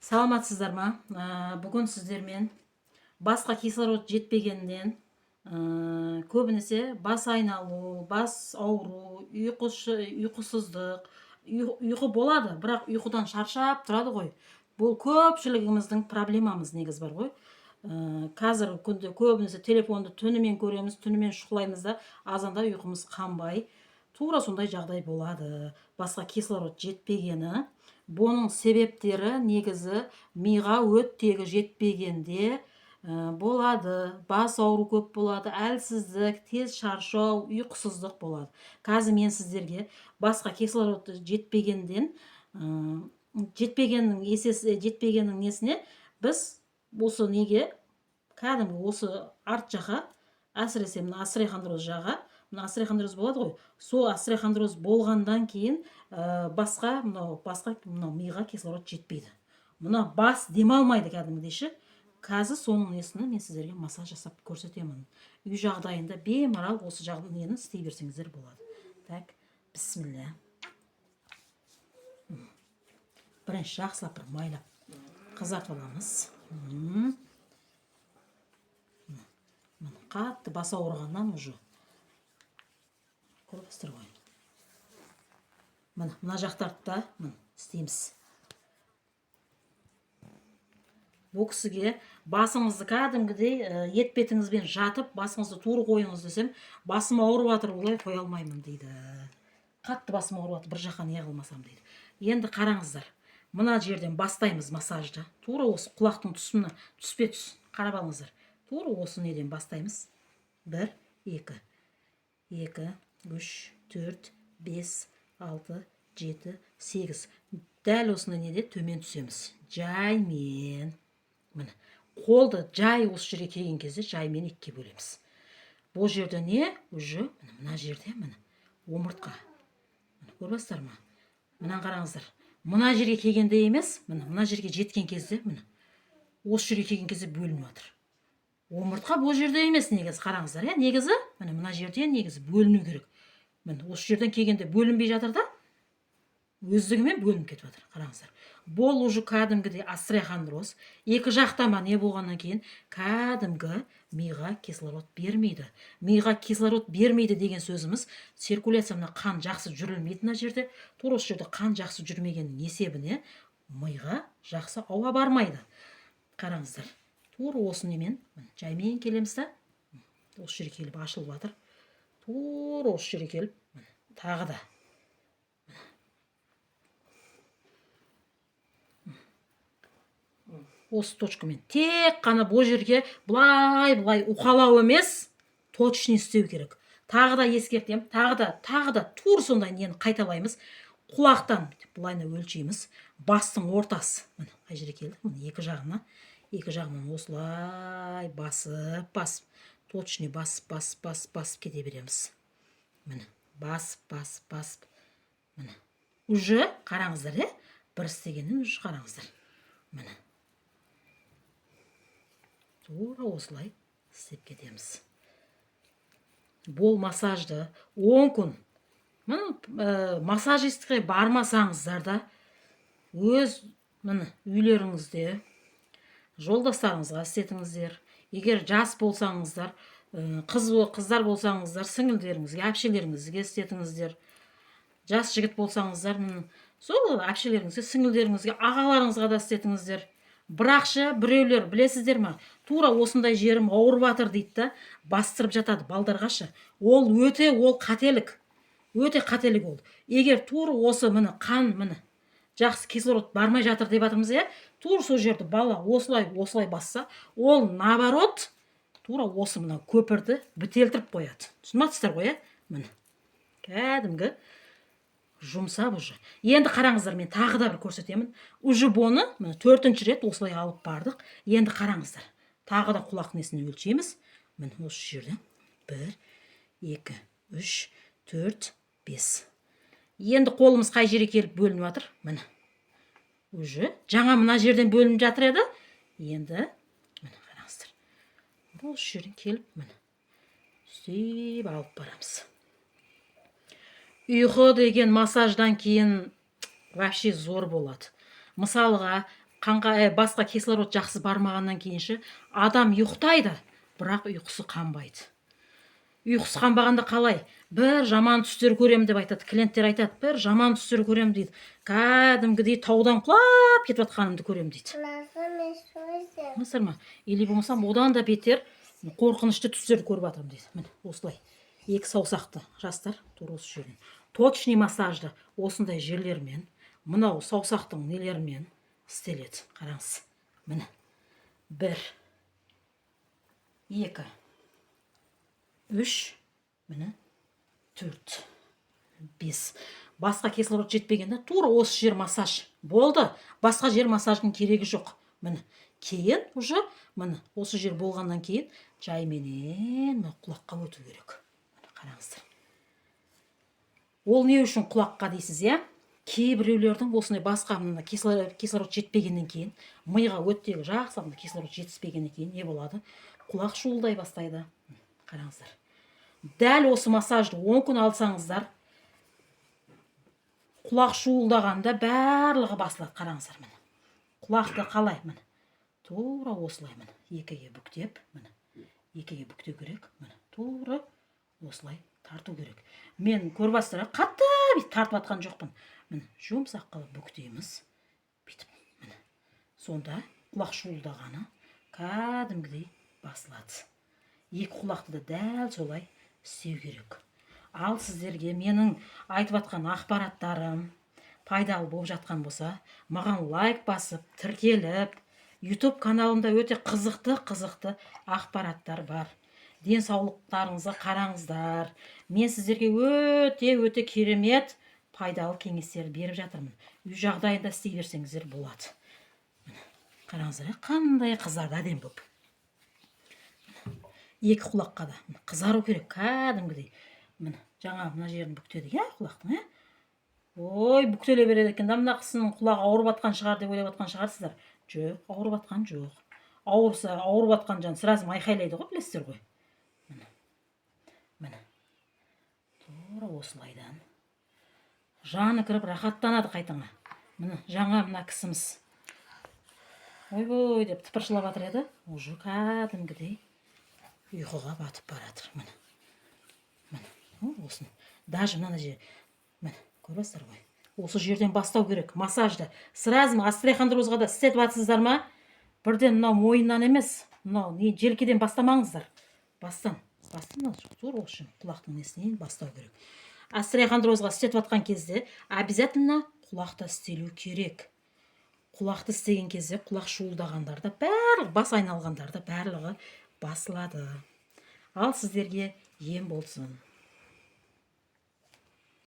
Саламатсыздар ма? Бүгін сіздермен басқа кислород жетпегеннен көбінесе бас айналу, бас ауру, ұйқысыздық, ұйқы болады, бірақ ұйқыдан шаршап тұрады ғой. Бұл көпшілігіміздің проблемамыз негіз бар ғой. Қазір күнде көбінесе телефонды түнімен көреміз, түнімен шұқылаймыз да, азанда ұйқымыз қанбай, тура сондай жағдай болады. Басқа кислород жетпегені. Бұның себептері негізі миға оттегі жетпегенде болады. Бас ауру көп болады, әлсіздік, тез шаршау, ұйқысыздық болады. Қазір мен сіздерге басқа кислород жетпегеннен жетпегеннің несіне біз осы неге кәдімгі осы арт жаққа, әсіресе мына острохондроз жағы, мына острохондроз болады ғой, сол острохондроз болғандан кейін басқа миға кислород жетпейді. Мына бас демалмайды кәдімгідейші. Қазір соның несіне мен сіздерге массаж жасап көрсетемін. Үй жағдайында беймарал осы нені істей берсеңіздер болады. Так, бісміллә. Бірінші жақсылап бір майлап қызартып аламыз. Қатты бас ауырғаннан уже көресіздер ғой. Мына жақтарды да істейміз. Бұл кісіге басыңызды кәдімгідей етпетіңізбен жатып, басыңызды туыр қойыңыз десем, басым ауырып жатыр, олай қоя алмаймын дейді. Қатты басым ауырып жатыр, бір жаққа не қылмасам дейді. Енді қараңыздар, мына жерден бастаймыз массажды. Тура осы құлақтың тұсына түспе-түс қарап алыңыздар. Тура осы неден бастаймыз. 1, 2, 2, 3, 4, 5, 6, 7, 8. Дәл осыны неде төмен түсеміз. Жаймен. Міне, қолды жай осы жерге келген кезде жаймен екіге бөлеміз. Бұл жерде не? Уже мына жерде міне омыртқа. Көресіздер ма? Мына қараңыздар. Мына жерге келгенде емес, мына жерге жеткен кезде, міне осы жерге келген кезде бөлініп жатыр. Омыртқа бұл жерде емес негізі, қараңыздар, негізі мына жерде негізі бөліну керек. Міне осы жерден келгенде бөлінбей жатыр да, өздігімен бөлініп кетіп жатыр. Қараңыздар. Бұл уже кәдімгідей острохондроз. Екі жақтама не болғаннан кейін кәдімгі миға кислород бермейді. Миға кислород бермейді деген сөзіміз, циркуляция қан жақсы жүрілмейді мына жерде. Тура осы жерде қан жақсы жүрмегеннің есебіне миға жақсы ауа бармайды. Қараңыздар. Тура осы немен жаймен келеміз да, осы жерге келіп ашылып жатыр. Тура осы жерге келіп, тағы да осы точкамен тек қана бұл жерге бұлай уқалау емес, точно істеу керек. Тағы да ескертем, тағы да тур сондай нені қайталаймыз. Құлақтан бұлайны өлшейміз. Бастың ортасы. Қай жерге келді? Екі жағынан осылай басып, точно басып кете береміз. Міне, басып. Міне. Уже қараңыздар, бір істегеннен уже қараңыздар. Міне. Тура осылай істеп кетеміз. Бұл массажды 10 күн. Массажистке бармасаңыздар да, өз үйлеріңізде жолдастарыңызға істетіңіздер. Егер жас болсаңыздар, қыздар болсаңыздар, сіңілдеріңізге, әпшелеріңізге істетіңіздер. Жас жігіт болсаңыздар, сол әпшелеріңізге, сіңілдеріңізге, ағаларыңызға да істетіңіздер. Бірақшы біреулер білесіздер ма, тура осындай жерім ауырып жатыр дейді да, бастырып жатады балдарғашы. Ол қателік. Өте қателік ол. Егер тура осы қан жақсы кислород бармай жатыр деп жатырмыз, тура сол жерді бала осылай басса, ол наоборот тура осы көпірді бітелтіріп қояды. Түсінматсыздар ғой, міне. Кәдімгі жұмсап уже. Енді қараңыздар, мен тағы да бір көрсетемін. Уже бұны 4-ші рет осылай алып бардық. Енді қараңыздар. Тағы да құлақ несін өлшейміз. Міне осы жерден 1, 2, 3, 4, 5. Енді қолымыз қай жерге келіп бөлініп жатыр? Міне. Уже жаңа мына жерден бөлініп жатыр еді. Енді міне қараңыздар. Осы жерден келіп міне істеп алып барамыз. Ұйқы деген массаждан кейін вообще зор болады. Мысалға, қанға басқа кислород жақсы бармағаннан кейінші адам ұйықтайды, бірақ ұйқысы қанбайды. Ұйқысы қанбағанда қалай? Бір жаман түстер көрем деп айтады. Клиенттер айтады, бір жаман түстер көрем дейді. Кәдімгідей таудан құлап кетіп жатқанымды көрем дейді. Мысыр ма? Или болмаса одан да бетер қорқынышты түстерді көріп жатырмын дейді. Міне осылай. Екі саусақты жастар тура осы жерден. Точный массажды осындай жерлермен, мынау саусақтың нелерімен істеледі. Қараңыз. Міне. 1 2 3 міне 4 5. Басқа кислород жетпегенде тура осы жер массаж болды. Басқа жер массаждың керегі жоқ. Міне кейін уже міне осы жер болғаннан кейін жайменен құлаққа өту керек. Қараңыздар. Ол не үшін құлаққа дейсіз, иә? Кейбіреулердің осындай басқа мына кислород жетпегеннен кейін, миға өттегі жақсы кислород жетіспегеннен кейін не болады? Құлақ шуылдай бастайды. Қараңыздар. Дәл осы массажды 10 күн алсаңыздар, құлақ шуылдағанда барлығы басылады. Қараңыздар, міне. Құлақты қалай? Міне. Тура осылай, міне. Екіге бүктеп, міне. Екіге бүктеу керек, міне. Тура осылай тарту керек. Мен көрбастыра қатты бүйтіп тартып атқан жоқпын. Міне, жұмсақ қылып бүктейміз. Бүйтіп, міне. Сонда құлақ шуылдағаны кәдімгідей басылады. Екі құлақты да дәл солай істеу керек. Ал сіздерге менің айтып атқан ақпараттарым пайдалы болып жатқан болса, маған лайк басып, тіркеліп, YouTube каналымда өте қызықты ақпараттар бар. Денсаулықтарыңызға қараңыздар. Мен сіздерге өте керемет пайдалы кеңестер беріп жатырмын. Үй жағдайында істей берсеңіздер болады. Қараңыздар, қандай қызарды әдемі болып. Екі құлаққа да қызару керек, кәдімгідей. Міне, жаңа мына жерін бүктеді, иә, құлақтың, иә? Ой, бүктеле береді екен. Мына қыздың құлағы ауырып атқан шығар деп ойлап атқан шығарсыздар. Жоқ, ауырып атқан жоқ. Ауырса, ауырып атқан жан сразу айқайлайды ғой, білесіздер ғой. Міне. Тура осылайдан. Жаны кіріп рахаттанады қайтаңа. Міне, жаңа мына кісіміз. Ой-бой деп тыпыршылап жатыр еді. Уже кәдімгідей ұйқыға батып баратыр. Міне. Осын. Даже мына жер. Міне, көресіздер ғой. Осы жерден бастау керек. Массажды. Сразу остеохондрозға да істетіп жатсыздар ма? Бірден мынау мойыннан емес, мынау желкеден бастамаңыздар. Бастан. Тура осы құлақтың несінен бастау керек. Остеохондрозға істетіп жатқан кезде обязательно құлақты істелу керек. Құлақты істеген кезде құлақ шуылдағандарда барлығы, бас айналғандарда барлығы басылады. Ал сіздерге ем болсын.